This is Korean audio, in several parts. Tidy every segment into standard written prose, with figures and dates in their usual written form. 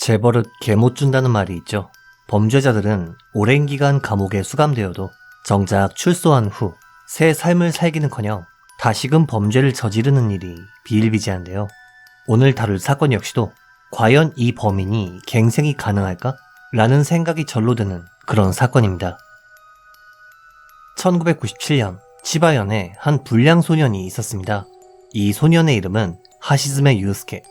재벌은 개 못 준다는 말이 있죠. 범죄자들은 오랜 기간 감옥에 수감되어도 정작 출소한 후 새 삶을 살기는커녕 다시금 범죄를 저지르는 일이 비일비재한데요. 오늘 다룰 사건 역시도 과연 이 범인이 갱생이 가능할까? 라는 생각이 절로 드는 그런 사건입니다. 1997년 치바현에 한 불량 소년이 있었습니다. 이 소년의 이름은 하시즈메 유스케.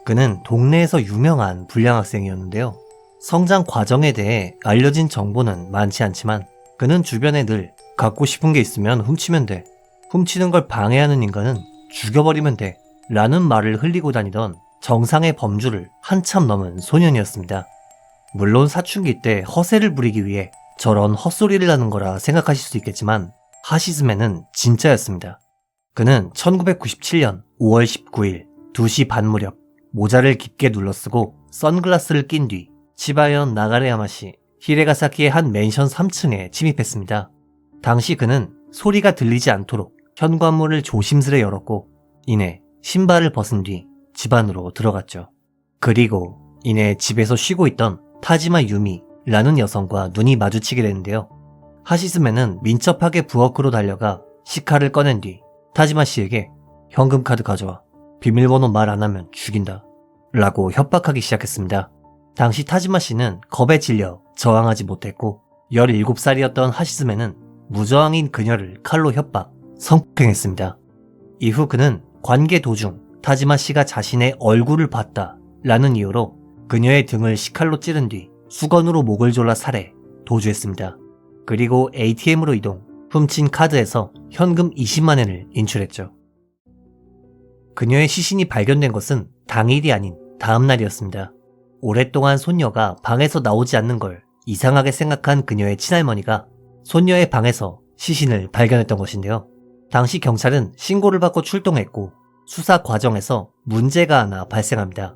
그는 동네에서 유명한 불량 학생이었는데요. 성장 과정에 대해 알려진 정보는 많지 않지만 그는 주변에 늘 갖고 싶은 게 있으면 훔치면 돼. 훔치는 걸 방해하는 인간은 죽여버리면 돼. 라는 말을 흘리고 다니던 정상의 범주를 한참 넘은 소년이었습니다. 물론 사춘기 때 허세를 부리기 위해 저런 헛소리를 하는 거라 생각하실 수 있겠지만 하시즈메는 진짜였습니다. 그는 1997년 5월 19일 2시 반 무렵 모자를 깊게 눌러쓰고 선글라스를 낀 뒤 치바현 나가레야마시 히레가사키의 한 맨션 3층에 침입했습니다. 당시 그는 소리가 들리지 않도록 현관문을 조심스레 열었고 이내 신발을 벗은 뒤 집 안으로 들어갔죠. 그리고 이내 집에서 쉬고 있던 타지마 유미라는 여성과 눈이 마주치게 되는데요. 하시즈메는 민첩하게 부엌으로 달려가 시카를 꺼낸 뒤 타지마 씨에게 현금 카드 가져와. 비밀번호 말 안 하면 죽인다. 라고 협박하기 시작했습니다. 당시 타지마 씨는 겁에 질려 저항하지 못했고 17살이었던 하시즈메는 무저항인 그녀를 칼로 협박, 성폭행했습니다. 이후 그는 관계 도중 타지마 씨가 자신의 얼굴을 봤다 라는 이유로 그녀의 등을 식칼로 찌른 뒤 수건으로 목을 졸라 살해, 도주했습니다. 그리고 ATM으로 이동, 훔친 카드에서 현금 20만 엔을 인출했죠. 그녀의 시신이 발견된 것은 당일이 아닌 다음날이었습니다. 오랫동안 손녀가 방에서 나오지 않는 걸 이상하게 생각한 그녀의 친할머니가 손녀의 방에서 시신을 발견했던 것인데요. 당시 경찰은 신고를 받고 출동했고 수사 과정에서 문제가 하나 발생합니다.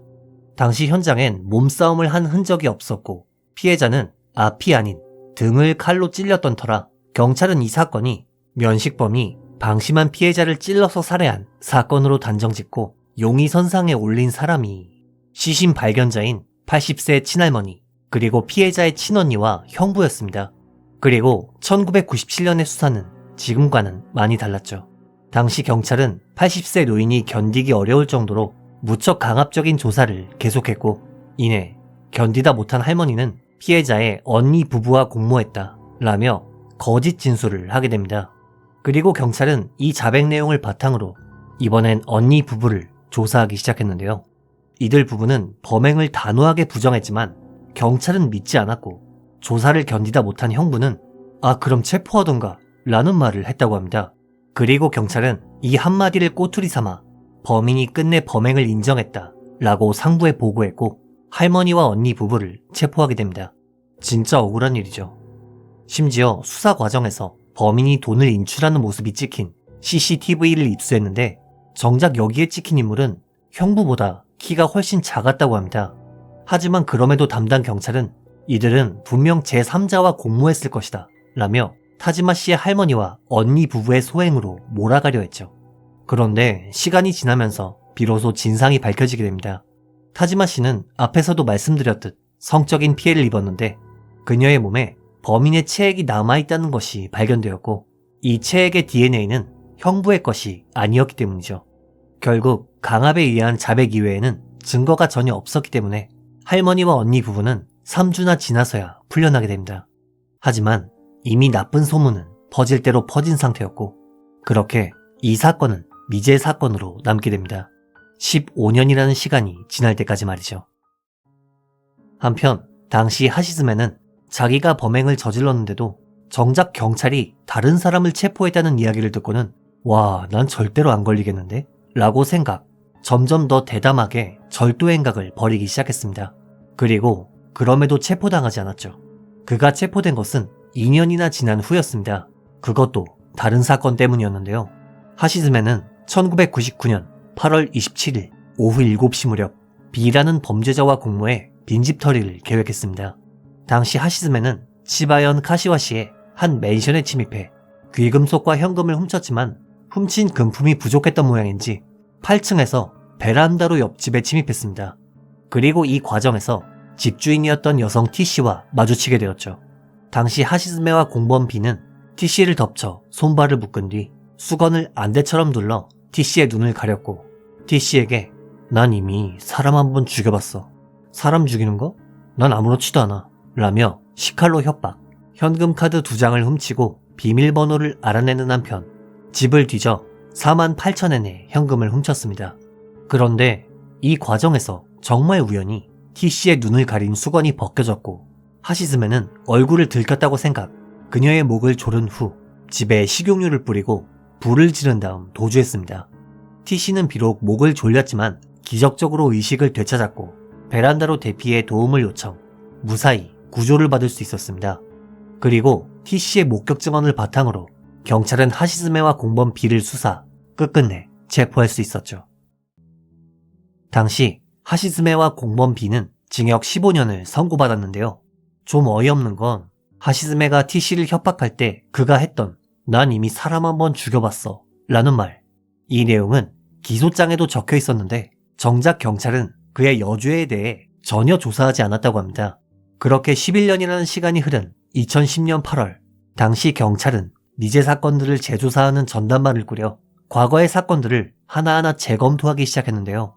당시 현장엔 몸싸움을 한 흔적이 없었고 피해자는 앞이 아닌 등을 칼로 찔렸던 터라 경찰은 이 사건이 면식범이 방심한 피해자를 찔러서 살해한 사건으로 단정짓고 용의선상에 올린 사람이 시신 발견자인 80세 친할머니 그리고 피해자의 친언니와 형부였습니다. 그리고 1997년의 수사는 지금과는 많이 달랐죠. 당시 경찰은 80세 노인이 견디기 어려울 정도로 무척 강압적인 조사를 계속했고 이내 견디다 못한 할머니는 피해자의 언니 부부와 공모했다 라며 거짓 진술을 하게 됩니다. 그리고 경찰은 이 자백 내용을 바탕으로 이번엔 언니 부부를 조사하기 시작했는데요. 이들 부부는 범행을 단호하게 부정했지만 경찰은 믿지 않았고 조사를 견디다 못한 형부는 그럼 체포하던가 라는 말을 했다고 합니다. 그리고 경찰은 이 한마디를 꼬투리 삼아 범인이 끝내 범행을 인정했다 라고 상부에 보고했고 할머니와 언니 부부를 체포하게 됩니다. 진짜 억울한 일이죠. 심지어 수사 과정에서 범인이 돈을 인출하는 모습이 찍힌 CCTV를 입수했는데 정작 여기에 찍힌 인물은 형부보다 키가 훨씬 작았다고 합니다. 하지만 그럼에도 담당 경찰은 이들은 분명 제3자와 공모했을 것이다 라며 타지마 씨의 할머니와 언니 부부의 소행으로 몰아가려 했죠. 그런데 시간이 지나면서 비로소 진상이 밝혀지게 됩니다. 타지마 씨는 앞에서도 말씀드렸듯 성적인 피해를 입었는데 그녀의 몸에 범인의 체액이 남아있다는 것이 발견되었고 이 체액의 DNA는 형부의 것이 아니었기 때문이죠. 결국 강압에 의한 자백 이외에는 증거가 전혀 없었기 때문에 할머니와 언니 부부는 3주나 지나서야 풀려나게 됩니다. 하지만 이미 나쁜 소문은 퍼질 대로 퍼진 상태였고 그렇게 이 사건은 미제 사건으로 남게 됩니다. 15년이라는 시간이 지날 때까지 말이죠. 한편 당시 하시즈메는 자기가 범행을 저질렀는데도 정작 경찰이 다른 사람을 체포했다는 이야기를 듣고는 난 절대로 안 걸리겠는데? 라고 생각, 점점 더 대담하게 절도 행각을 벌이기 시작했습니다. 그리고 그럼에도 체포당하지 않았죠. 그가 체포된 것은 2년이나 지난 후였습니다. 그것도 다른 사건 때문이었는데요. 하시즈메는 1999년 8월 27일 오후 7시 무렵 B라는 범죄자와 공모해 빈집털이를 계획했습니다. 당시 하시즈메는 치바현 카시와시의 한 맨션에 침입해 귀금속과 현금을 훔쳤지만 훔친 금품이 부족했던 모양인지 8층에서 베란다로 옆집에 침입했습니다. 그리고 이 과정에서 집주인이었던 여성 T씨와 마주치게 되었죠. 당시 하시즈메와 공범 B는 T씨를 덮쳐 손발을 묶은 뒤 수건을 안대처럼 눌러 T씨의 눈을 가렸고 T씨에게 난 이미 사람 한 번 죽여봤어. 사람 죽이는 거? 난 아무렇지도 않아. 라며 시칼로 협박, 현금 카드 2장을 훔치고 비밀번호를 알아내는 한편 집을 뒤져 48,000엔의 현금을 훔쳤습니다. 그런데 이 과정에서 정말 우연히 T씨의 눈을 가린 수건이 벗겨졌고 하시즈메는 얼굴을 들켰다고 생각, 그녀의 목을 조른 후 집에 식용유를 뿌리고 불을 지른 다음 도주했습니다. T씨는 비록 목을 졸렸지만 기적적으로 의식을 되찾았고 베란다로 대피해 도움을 요청, 무사히 구조를 받을 수 있었습니다. 그리고 T씨의 목격 증언을 바탕으로 경찰은 하시즈메와 공범 B를 수사, 끝끝내 체포할 수 있었죠. 당시 하시즈메와 공범 B는 징역 15년을 선고받았는데요. 좀 어이없는 건 하시즈메가 T씨를 협박할 때 그가 했던 난 이미 사람 한 번 죽여봤어 라는 말. 이 내용은 기소장에도 적혀 있었는데 정작 경찰은 그의 여죄에 대해 전혀 조사하지 않았다고 합니다. 그렇게 11년이라는 시간이 흐른 2010년 8월, 당시 경찰은 미제 사건들을 재조사하는 전담반을 꾸려 과거의 사건들을 하나하나 재검토하기 시작했는데요.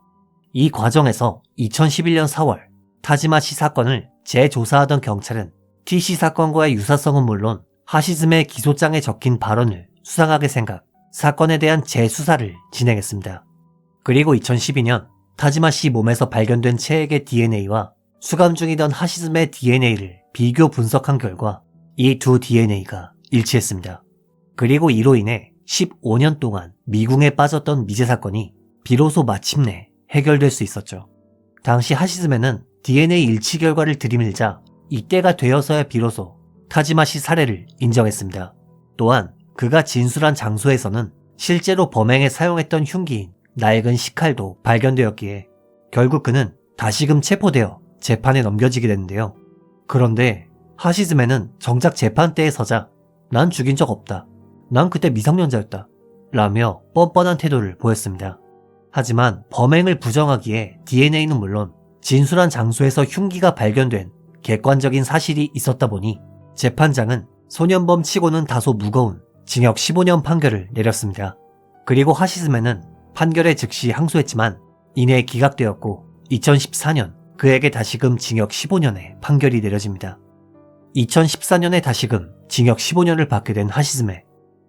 이 과정에서 2011년 4월 타지마시 사건을 재조사하던 경찰은 T씨 사건과의 유사성은 물론 하시즈메 기소장에 적힌 발언을 수상하게 생각, 사건에 대한 재수사를 진행했습니다. 그리고 2012년 타지마시 몸에서 발견된 체액의 DNA와 수감 중이던 하시즈메 DNA를 비교 분석한 결과 이 두 DNA가 일치했습니다. 그리고 이로 인해 15년 동안 미궁에 빠졌던 미제 사건이 비로소 마침내 해결될 수 있었죠. 당시 하시즈메는 DNA 일치 결과를 들이밀자 이때가 되어서야 비로소 타지마시 살해를 인정했습니다. 또한 그가 진술한 장소에서는 실제로 범행에 사용했던 흉기인 낡은 식칼도 발견되었기에 결국 그는 다시금 체포되어 재판에 넘겨지게 됐는데요. 그런데 하시즈메는 정작 재판대에 서자 난 죽인 적 없다. 난 그때 미성년자였다. 라며 뻔뻔한 태도를 보였습니다. 하지만 범행을 부정하기에 DNA는 물론 진술한 장소에서 흉기가 발견된 객관적인 사실이 있었다 보니 재판장은 소년범 치고는 다소 무거운 징역 15년 판결을 내렸습니다. 그리고 하시즈메는 판결에 즉시 항소했지만 이내 기각되었고 2014년 그에게 다시금 징역 15년의 판결이 내려집니다. 2014년에 다시금 징역 15년을 받게 된 하시즈메.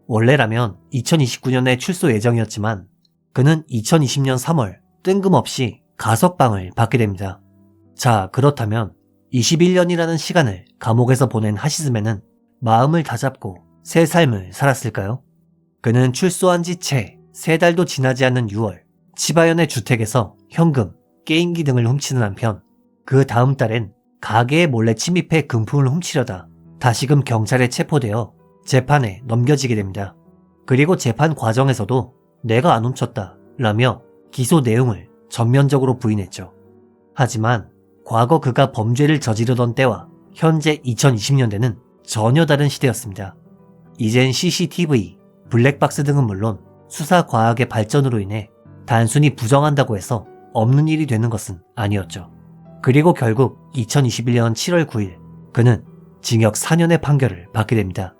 원래라면 2029년에 출소 예정이었지만 그는 2020년 3월 뜬금없이 가석방을 받게 됩니다. 자, 그렇다면 21년이라는 시간을 감옥에서 보낸 하시즈메는 마음을 다잡고 새 삶을 살았을까요? 그는 출소한 지 채 3달도 지나지 않는 6월 치바현의 주택에서 현금, 게임기 등을 훔치는 한편 그 다음 달엔 가게에 몰래 침입해 금품을 훔치려다 다시금 경찰에 체포되어 재판에 넘겨지게 됩니다. 그리고 재판 과정에서도 내가 안 훔쳤다 라며 기소 내용을 전면적으로 부인했죠. 하지만 과거 그가 범죄를 저지르던 때와 현재 2020년대는 전혀 다른 시대였습니다. 이젠 CCTV, 블랙박스 등은 물론 수사 과학의 발전으로 인해 단순히 부정한다고 해서 없는 일이 되는 것은 아니었죠. 그리고 결국 2021년 7월 9일 그는 징역 4년의 판결을 받게 됩니다.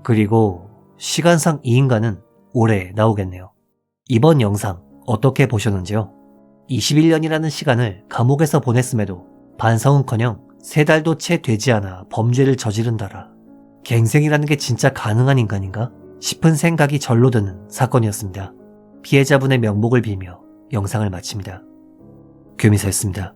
그리고 시간상 이 인간은 올해 나오겠네요. 이번 영상 어떻게 보셨는지요? 21년이라는 시간을 감옥에서 보냈음에도 반성은커녕 3달도 채 되지 않아 범죄를 저지른다라. 갱생이라는 게 진짜 가능한 인간인가? 싶은 생각이 절로 드는 사건이었습니다. 피해자분의 명복을 빌며 영상을 마칩니다. 규미사였습니다.